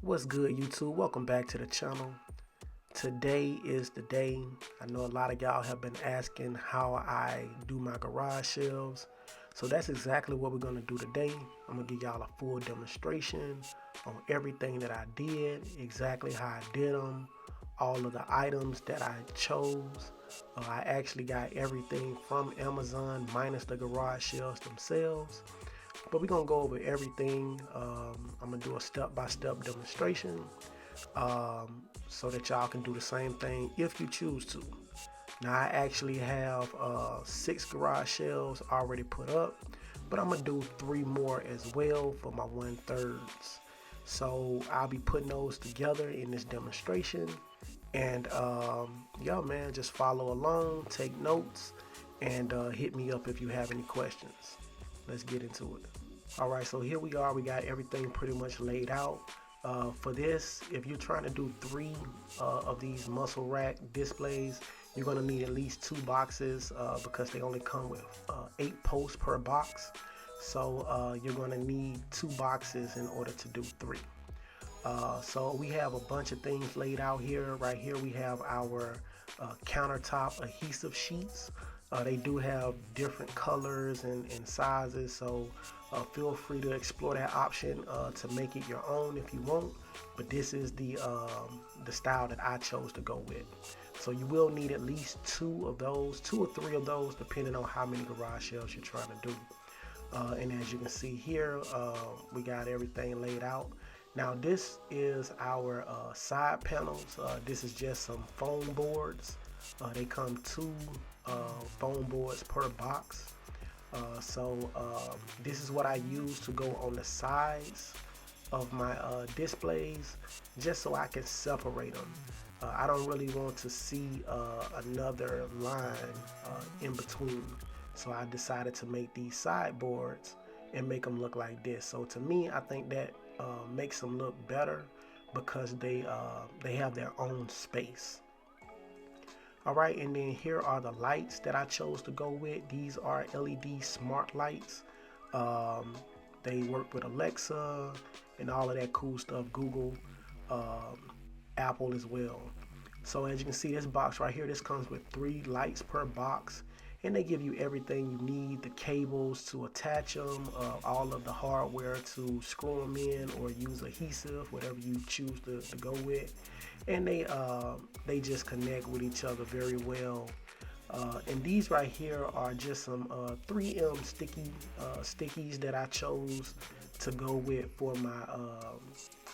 What's good, YouTube? Welcome back to the channel. Today is the day. I know a lot of y'all have been asking how I do my garage shelves. So that's exactly what we're going to do today. I'm going to give y'all a full demonstration on everything that I did, exactly how I did them, all of the items that I chose. I actually got everything from Amazon minus the garage shelves themselves. But we're going to go over everything. I'm going to do a step-by-step demonstration so that y'all can do the same thing if you choose to. Now, I actually have 6 garage shelves already put up, but I'm going to do 3 more as well for my 1/3. So I'll be putting those together in this demonstration. And yeah, man, just follow along, take notes, and hit me up if you have any questions. Let's get into it. Alright, so here we are. We got everything pretty much laid out. For this, if you're trying to do 3 of these muscle rack displays, you're going to need at least 2 boxes because they only come with 8 posts per box. So you're going to need 2 boxes in order to do 3. So we have a bunch of things laid out here. Right here we have our countertop adhesive sheets. They do have different colors and sizes, so feel free to explore that option to make it your own if you want. But this is the style that I chose to go with. So you will need at least 2 of those, 2 or 3 of those, depending on how many garage shelves you're trying to do. And as you can see here, we got everything laid out. Now this is our side panels. This is just some foam boards. They come 2 foam boards per box. So this is what I use to go on the sides of my displays, just so I can separate them. I don't really want to see another line in between. So I decided to make these sideboards and make them look like this. So to me, I think that makes them look better because they have their own space. Alright, and then here are the lights that I chose to go with. These are LED smart lights. They work with Alexa and all of that cool stuff, Google, Apple as well. So as you can see, this box right here, this comes with 3 lights per box. And they give you everything you need, the cables to attach them, all of the hardware to screw them in or use adhesive, whatever you choose to go with. And they just connect with each other very well. And these right here are just some 3M stickies that I chose to go with for my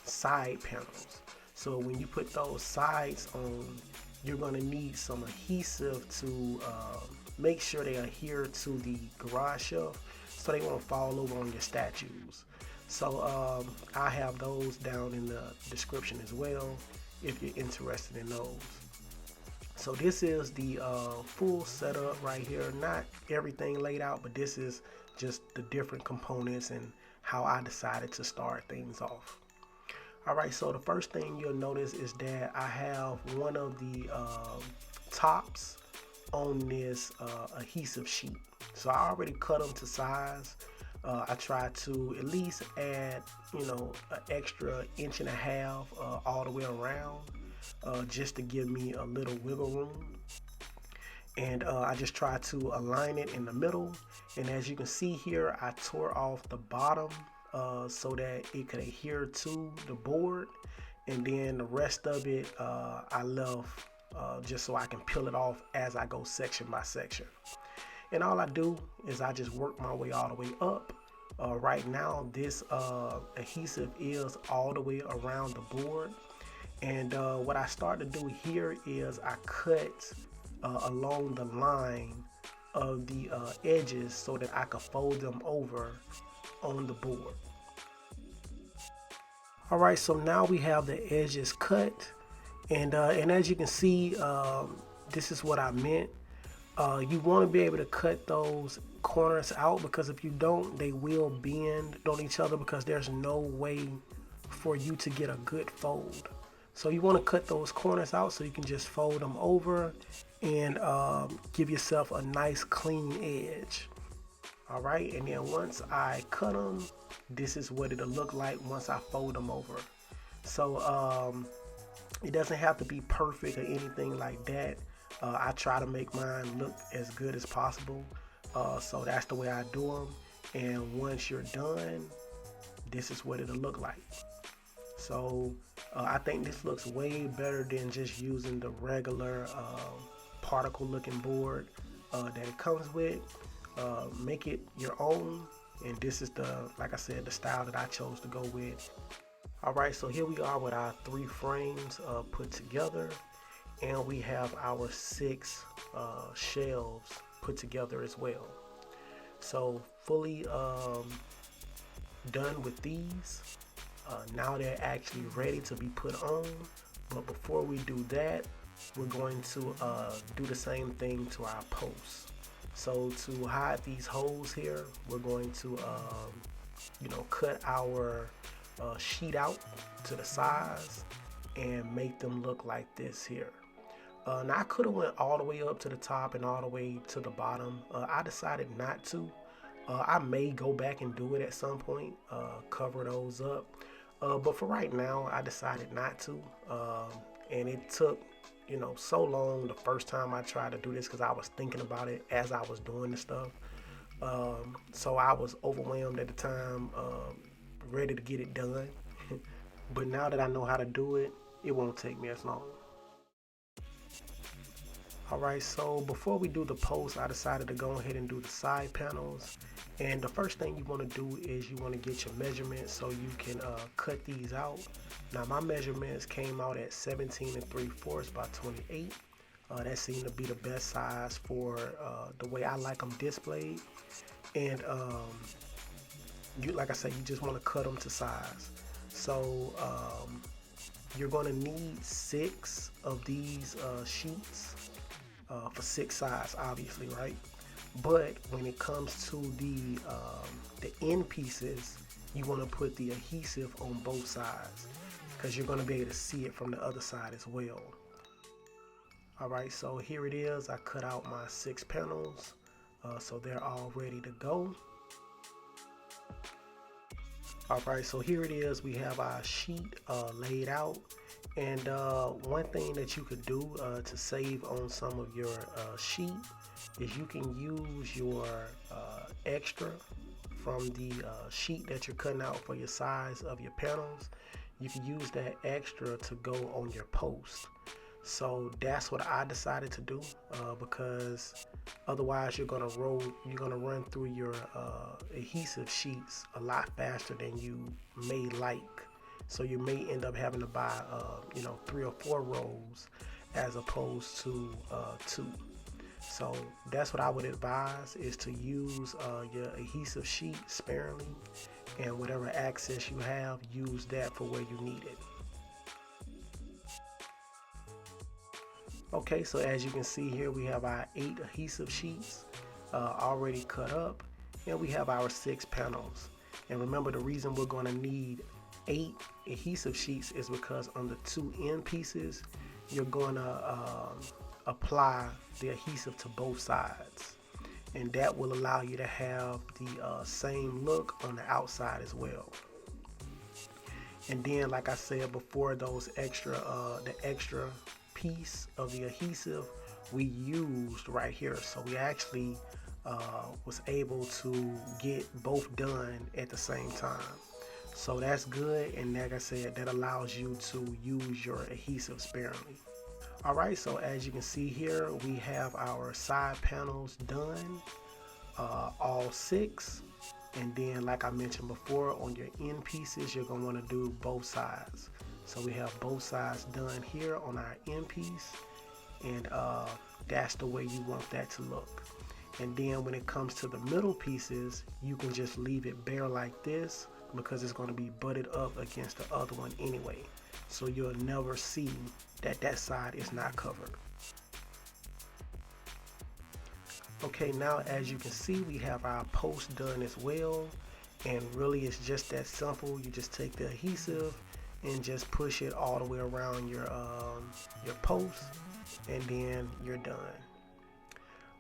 side panels. So when you put those sides on, you're going to need some adhesive to make sure they adhere to the garage shelf so they won't fall over on your statues. So I have those down in the description as well if you're interested in those. So this is the full setup right here. Not everything laid out, but this is just the different components and how I decided to start things off. Alright, so the first thing you'll notice is that I have one of the tops on this adhesive sheet. So I already cut them to size. I tried to at least add, an extra 1.5 inches all the way around, just to give me a little wiggle room. And I just tried to align it in the middle. And as you can see here, I tore off the bottom so that it could adhere to the board. And then the rest of it I left just so I can peel it off as I go section by section. And all I do is I just work my way all the way up. Right now this adhesive is all the way around the board. And what I start to do here is I cut along the line of the edges so that I could fold them over on the board. Alright, so now we have the edges cut. And as you can see, this is what I meant. You want to be able to cut those corners out, because if you don't, they will bend on each other because there's no way for you to get a good fold. So you want to cut those corners out so you can just fold them over and give yourself a nice clean edge. Alright, and then once I cut them, this is what it'll look like once I fold them over. So it doesn't have to be perfect or anything like that. I try to make mine look as good as possible. So that's the way I do them. And once you're done, this is what it'll look like. So I think this looks way better than just using the regular particle looking board that it comes with. Make it your own, and this is like I said, the style that I chose to go with. Alright, so here we are with our 3 frames put together, and we have our 6 shelves put together as well. So fully done with these. Now they're actually ready to be put on, but before we do that, we're going to do the same thing to our posts. So to hide these holes here, we're going to cut our sheet out to the size and make them look like this here. Now I could have went all the way up to the top and all the way to the bottom. I decided not to. I may go back and do it at some point, cover those up. But for right now, I decided not to. And it took, so long the first time I tried to do this because I was thinking about it as I was doing the stuff. So I was overwhelmed at the time, ready to get it done. But now that I know how to do it, it won't take me as long. Alright, so before we do the post, I decided to go ahead and do the side panels. And the first thing you want to do is you want to get your measurements so you can cut these out. Now my measurements came out at 17 3/4 by 28. That seemed to be the best size for the way I like them displayed. And like I said, you just want to cut them to size. So you're going to need 6 of these sheets for 6 sides, obviously, right? But when it comes to the end pieces, you want to put the adhesive on both sides because you're going to be able to see it from the other side as well. Alright, so here it is. I cut out my 6 panels, so they're all ready to go. Alright, so here it is. We have our sheet laid out. And one thing that you could do to save on some of your sheet is you can use your extra from the sheet that you're cutting out for your size of your panels. You can use that extra to go on your post. So that's what I decided to do because otherwise you're gonna run through your adhesive sheets a lot faster than you may like. So you may end up having to buy 3 or 4 rolls as opposed to 2. So that's what I would advise, is to use your adhesive sheet sparingly, and whatever access you have, use that for where you need it. Okay, so as you can see here, we have our 8 adhesive sheets already cut up, and we have our 6 panels. And remember, the reason we're going to need 8 adhesive sheets is because on the 2 end pieces, you're going to apply the adhesive to both sides, and that will allow you to have the same look on the outside as well. And then, like I said before, those the extra piece of the adhesive we used right here, so we actually was able to get both done at the same time. So that's good, and like I said, that allows you to use your adhesive sparingly. Alright, so as you can see here, we have our side panels done, all 6. And then, like I mentioned before, on your end pieces, you're going to want to do both sides. So we have both sides done here on our end piece, and that's the way you want that to look. And then when it comes to the middle pieces, you can just leave it bare like this, because it's going to be butted up against the other one anyway. So you'll never see that side is not covered. Okay, now as you can see, we have our post done as well. And really it's just that simple. You just take the adhesive and just push it all the way around your post, and then you're done.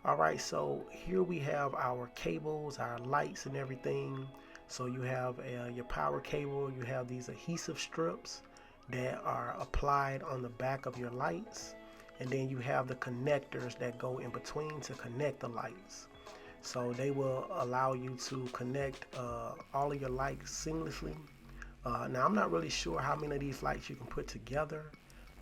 Alright, so here we have our cables, our lights and everything. So you have your power cable, you have these adhesive strips, that are applied on the back of your lights, and then you have the connectors that go in between to connect the lights. So they will allow you to connect all of your lights seamlessly. Now I'm not really sure how many of these lights you can put together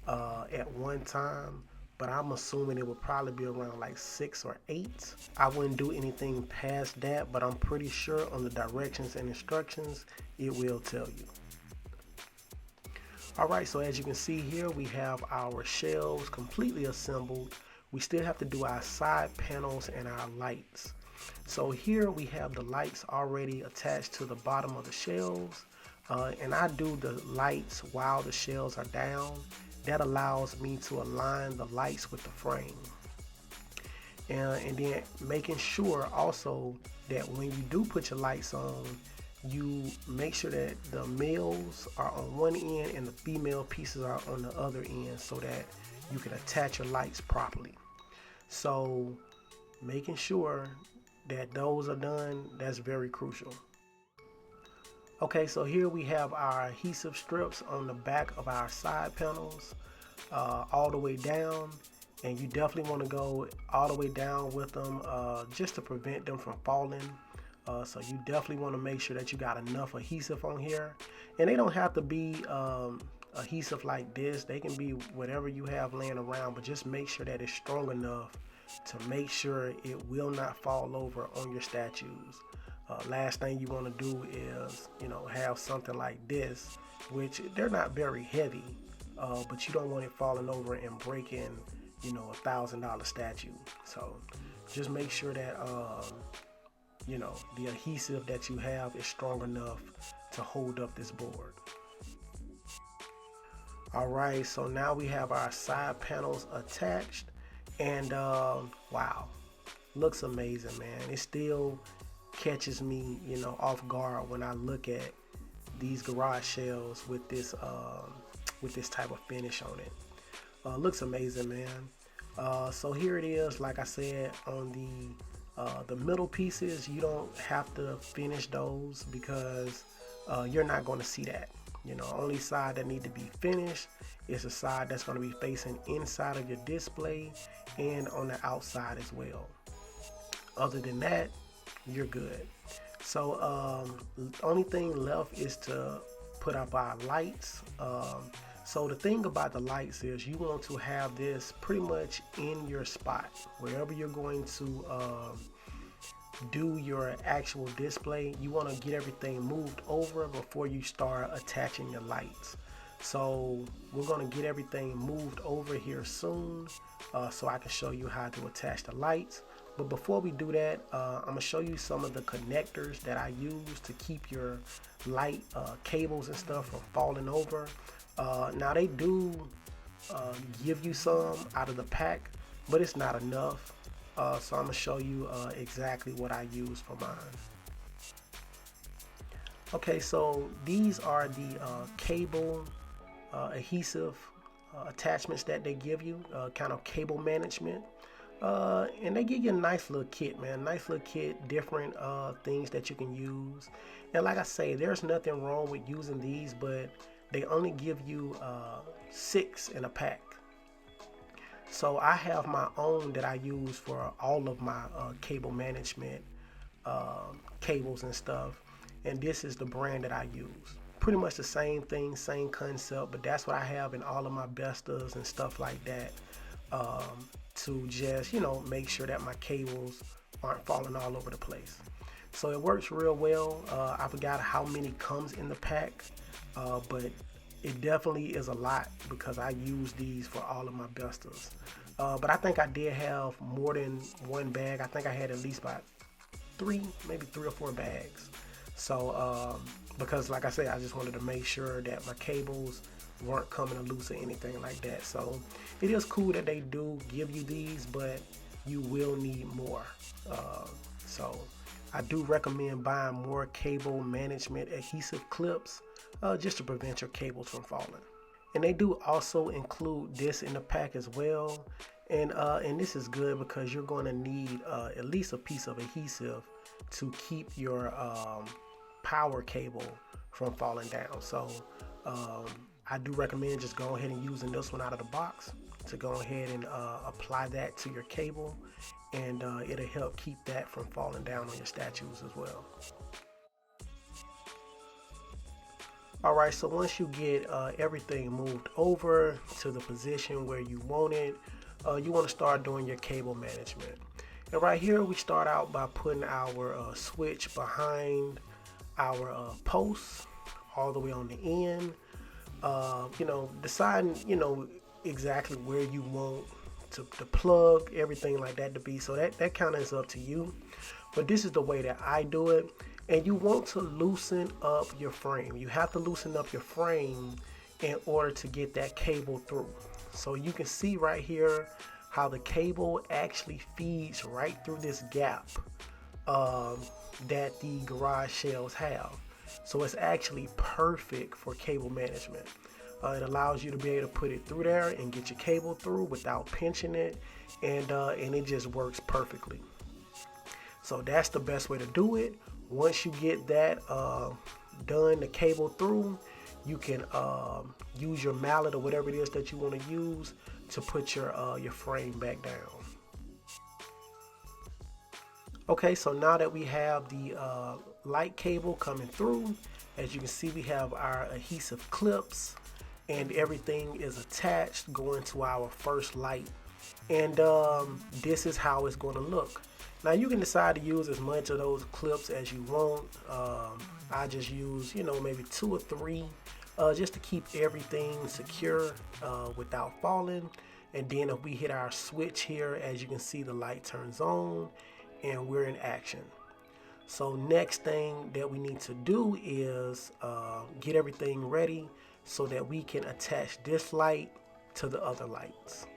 at one time, but I'm assuming it would probably be around like 6 or 8. I wouldn't do anything past that, but I'm pretty sure on the directions and instructions it will tell you. Alright, so as you can see here, we have our shelves completely assembled. We still have to do our side panels and our lights. So here we have the lights already attached to the bottom of the shelves, and I do the lights while the shelves are down. That allows me to align the lights with the frame. And then making sure also that when you do put your lights on, you make sure that the males are on one end and the female pieces are on the other end so that you can attach your lights properly. So making sure that those are done, that's very crucial. Okay, so here we have our adhesive strips on the back of our side panels all the way down, and you definitely want to go all the way down with them just to prevent them from falling. So you definitely want to make sure that you got enough adhesive on here, and they don't have to be adhesive like this. They can be whatever you have laying around, but just make sure that it's strong enough to make sure it will not fall over on your statues. Last thing you want to do is, have something like this, which they're not very heavy, but you don't want it falling over and breaking, $1,000 statue. So just make sure that, the adhesive that you have is strong enough to hold up this board. Alright, so now we have our side panels attached, and wow, looks amazing, man. It still catches me, off guard when I look at these garage shelves with this type of finish on it. Looks amazing, man. So here it is. Like I said, on the middle pieces, you don't have to finish those because you're not going to see that. Only side that need to be finished is the side that's going to be facing inside of your display and on the outside as well. Other than that, you're good. So the only thing left is to put up our lights. So the thing about the lights is you want to have this pretty much in your spot wherever you're going to do your actual display. You want to get everything moved over before you start attaching your lights. So we're going to get everything moved over here soon so I can show you how to attach the lights. But before we do that, I'm going to show you some of the connectors that I use to keep your light cables and stuff from falling over. Now they do give you some out of the pack, but it's not enough. So I'm going to show you exactly what I use for mine. Okay, so these are the cable adhesive attachments that they give you, kind of cable management. And they give you a nice little kit, man. Nice little kit, different things that you can use. And like I say, there's nothing wrong with using these, but they only give you 6 in a pack. So I have my own that I use for all of my cable management cables and stuff. And this is the brand that I use. Pretty much the same thing, same concept, but that's what I have in all of my Bestas and stuff like that. To just, make sure that my cables aren't falling all over the place. So it works real well. I forgot how many comes in the pack, but it definitely is a lot because I use these for all of my Bestas. But I think I did have more than one bag. I think I had at least about maybe 3 or 4 bags. So because like I said, I just wanted to make sure that my cables weren't coming loose or anything like that. So it is cool that they do give you these, but you will need more. So I do recommend buying more cable management adhesive clips just to prevent your cables from falling. And they do also include this in the pack as well. And this is good because you're going to need at least a piece of adhesive to keep your power cable from falling down. So I do recommend just go ahead and using this one out of the box to go ahead and apply that to your cable, and it'll help keep that from falling down on your statues as well. Alright, so once you get everything moved over to the position where you want it, you want to start doing your cable management. And right here we start out by putting our switch behind our posts all the way on the end. Deciding exactly where you want to plug everything like that to be. So that kind of is up to you, but this is the way that I do it. And you want to loosen up your frame. You have to loosen up your frame in order to get that cable through. So you can see right here how the cable actually feeds right through this gap that the garage shelves have. So it's actually perfect for cable management. It allows you to be able to put it through there and get your cable through without pinching it, and it just works perfectly. So that's the best way to do it. Once you get that done, the cable through, you can use your mallet or whatever it is that you want to use to put your frame back down. Okay, so now that we have the light cable coming through, as you can see, we have our adhesive clips and everything is attached going to our first light. And this is how it's going to look. Now you can decide to use as much of those clips as you want. I just use, maybe 2 or 3 just to keep everything secure without falling. And then if we hit our switch here, as you can see, the light turns on and we're in action. So next thing that we need to do is get everything ready so that we can attach this light to the other lights.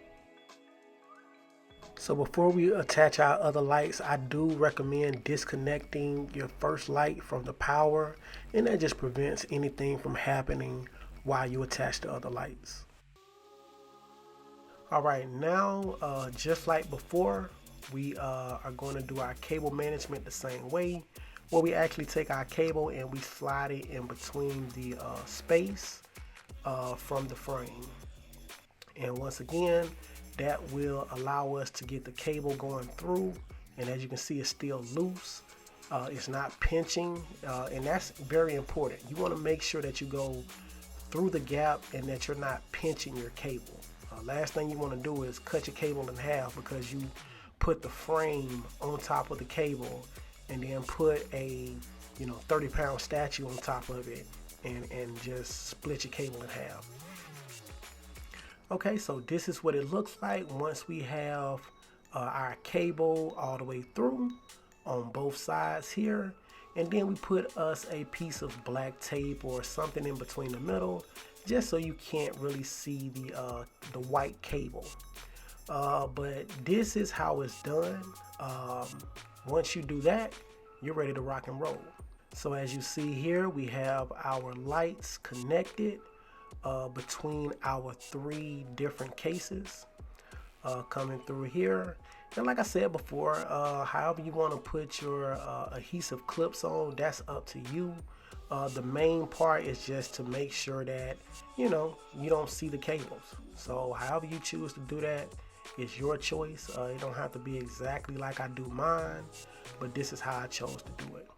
So before we attach our other lights, I do recommend disconnecting your first light from the power, and that just prevents anything from happening while you attach the other lights. Alright, now just like before, we are going to do our cable management the same way, where we actually take our cable and we slide it in between the space from the frame. And once again, that will allow us to get the cable going through, and as you can see, it's still loose. It's not pinching, and that's very important. You want to make sure that you go through the gap and that you're not pinching your cable. Last thing you want to do is cut your cable in half because you put the frame on top of the cable and then put a 30-pound statue on top of it and just split your cable in half. Okay, so this is what it looks like once we have our cable all the way through on both sides here, and then we put us a piece of black tape or something in between the middle, just so you can't really see the white cable. But this is how it's done. Once you do that, you're ready to rock and roll. So as you see here, we have our lights connected between our 3 different cases coming through here. And like I said before, however you want to put your adhesive clips on, that's up to you. The main part is just to make sure that you don't see the cables. So however you choose to do that, it's your choice. It don't have to be exactly like I do mine, but this is how I chose to do it.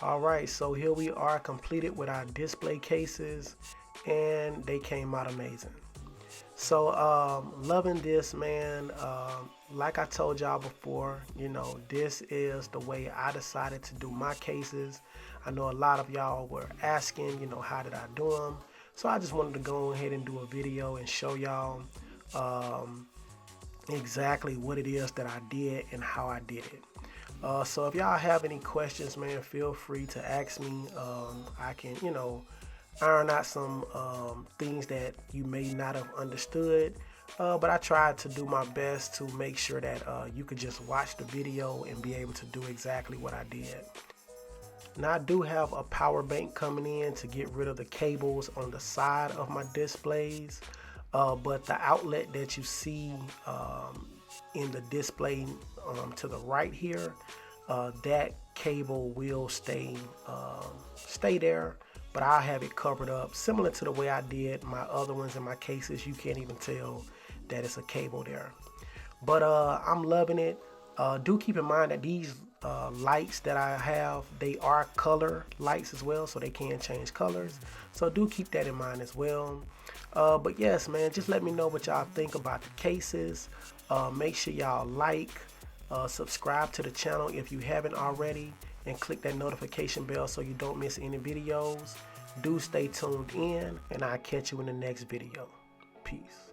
Alright, so here we are completed with our display cases, and they came out amazing. So loving this, man. Like I told y'all before, this is the way I decided to do my cases. I know a lot of y'all were asking, how did I do them? So I just wanted to go ahead and do a video and show y'all exactly what it is that I did and how I did it. So if y'all have any questions, man, feel free to ask me. I can, iron out some things that you may not have understood. But I tried to do my best to make sure that you could just watch the video and be able to do exactly what I did. Now I do have a power bank coming in to get rid of the cables on the side of my displays. But the outlet that you see in the display to the right here, that cable will stay there but I'll have it covered up similar to the way I did my other ones in my cases. You can't even tell that it's a cable there. But I'm loving it. Do keep in mind that these lights that I have, they are color lights as well, so they can change colors. So do keep that in mind as well. But yes, man, just let me know what y'all think about the cases. Make sure y'all like, subscribe to the channel if you haven't already, and click that notification bell so you don't miss any videos. Do stay tuned in, and I'll catch you in the next video. Peace.